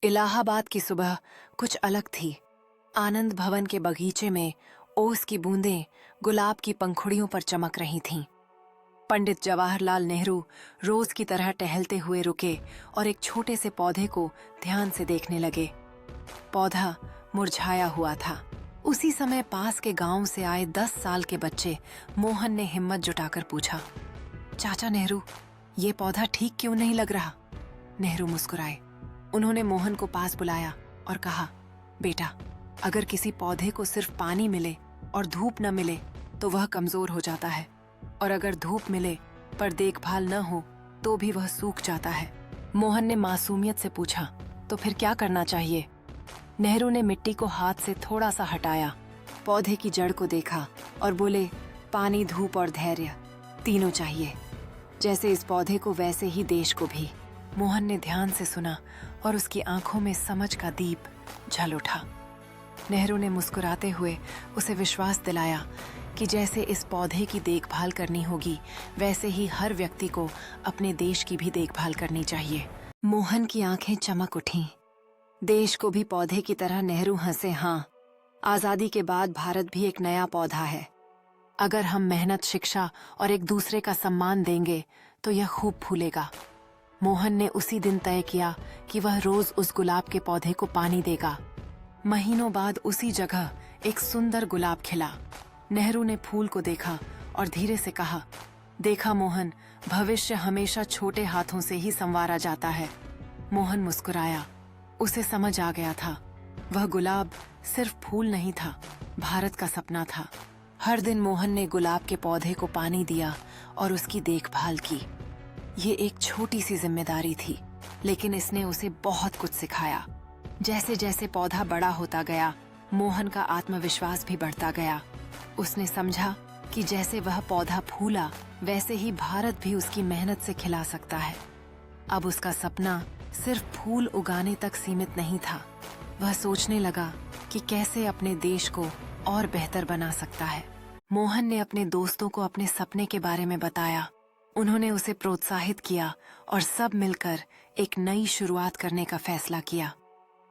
इलाहाबाद की सुबह कुछ अलग थी। आनंद भवन के बगीचे में ओस की बूंदें गुलाब की पंखुड़ियों पर चमक रही थीं। पंडित जवाहरलाल नेहरू रोज की तरह टहलते हुए रुके और एक छोटे से पौधे को ध्यान से देखने लगे। पौधा मुरझाया हुआ था। उसी समय पास के गांव से आए 10 साल के बच्चे मोहन ने हिम्मत जुटाकर पूछा, चाचा नेहरू, ये पौधा ठीक क्यों नहीं लग रहा? नेहरू मुस्कुराए। उन्होंने मोहन को पास बुलाया और कहा, बेटा, अगर किसी पौधे को सिर्फ पानी मिले और धूप न मिले तो वह कमजोर हो जाता है, और अगर धूप मिले पर देखभाल न हो तो भी वह सूख जाता है। मोहन ने मासूमियत से पूछा, तो फिर क्या करना चाहिए? नेहरू ने मिट्टी को हाथ से थोड़ा सा हटाया, पौधे की जड़ को देखा और बोले, पानी, धूप और धैर्य तीनों चाहिए। जैसे इस पौधे को वैसे ही देश को भी। मोहन ने ध्यान से सुना और उसकी आंखों में समझ का दीप झल उठा। नेहरू ने मुस्कुराते हुए उसे विश्वास दिलाया कि जैसे इस पौधे की देखभाल करनी होगी, वैसे ही हर व्यक्ति को अपने देश की भी देखभाल करनी चाहिए। मोहन की आंखें चमक उठीं। देश को भी पौधे की तरह नेहरू हंसे। हाँ, आजादी के बाद भारत भी एक नया पौधा है। अगर हम मेहनत, शिक्षा और एक दूसरे का सम्मान देंगे तो यह खूब फूलेगा। मोहन ने उसी दिन तय किया कि वह रोज उस गुलाब के पौधे को पानी देगा। महीनों बाद उसी जगह एक सुंदर गुलाब खिला। नेहरू ने फूल को देखा और धीरे से कहा, देखा मोहन, भविष्य हमेशा छोटे हाथों से ही संवारा जाता है। मोहन मुस्कुराया। उसे समझ आ गया था, वह गुलाब सिर्फ फूल नहीं था, भारत का सपना था। हर दिन मोहन ने गुलाब के पौधे को पानी दिया और उसकी देखभाल की। ये एक छोटी सी जिम्मेदारी थी, लेकिन इसने उसे बहुत कुछ सिखाया। जैसे जैसे पौधा बड़ा होता गया, मोहन का आत्मविश्वास भी बढ़ता गया। उसने समझा कि जैसे वह पौधा फूला, वैसे ही भारत भी उसकी मेहनत से खिला सकता है। अब उसका सपना सिर्फ फूल उगाने तक सीमित नहीं था। वह सोचने लगा कि कैसे अपने देश को और बेहतर बना सकता है। मोहन ने अपने दोस्तों को अपने सपने के बारे में बताया। उन्होंने उसे प्रोत्साहित किया और सब मिलकर एक नई शुरुआत करने का फैसला किया।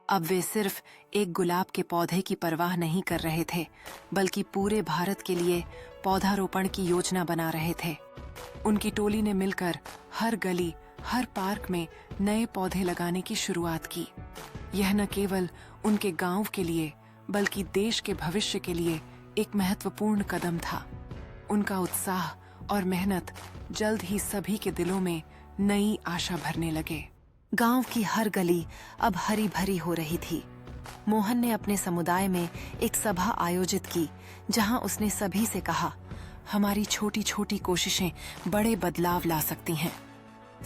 अब वे सिर्फ एक गुलाब के पौधे की परवाह नहीं कर रहे थे, बल्कि पूरे भारत के लिए पौधारोपण की योजना बना रहे थे। उनकी टोली ने मिलकर हर गली, हर पार्क में नए पौधे लगाने की शुरुआत की। यह न केवल उनके गांव के लिए, बल्कि देश के भविष्य के लिए एक महत्वपूर्ण कदम था। उनका उत्साह और मेहनत जल्द ही सभी के दिलों में नई आशा भरने लगे। गांव की हर गली अब हरी भरी हो रही थी। मोहन ने अपने समुदाय में एक सभा आयोजित की, जहां उसने सभी से कहा, हमारी छोटी छोटी कोशिशें बड़े बदलाव ला सकती हैं।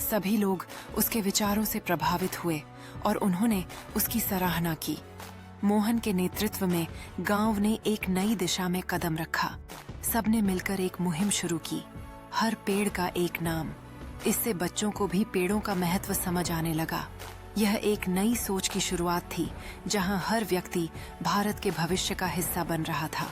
सभी लोग उसके विचारों से प्रभावित हुए और उन्होंने उसकी सराहना की। मोहन के नेतृत्व में गांव ने एक नई दिशा में कदम रखा। सबने मिलकर एक मुहिम शुरू की, हर पेड़ का एक नाम। इससे बच्चों को भी पेड़ों का महत्व समझ आने लगा। यह एक नई सोच की शुरुआत थी, जहां हर व्यक्ति भारत के भविष्य का हिस्सा बन रहा था।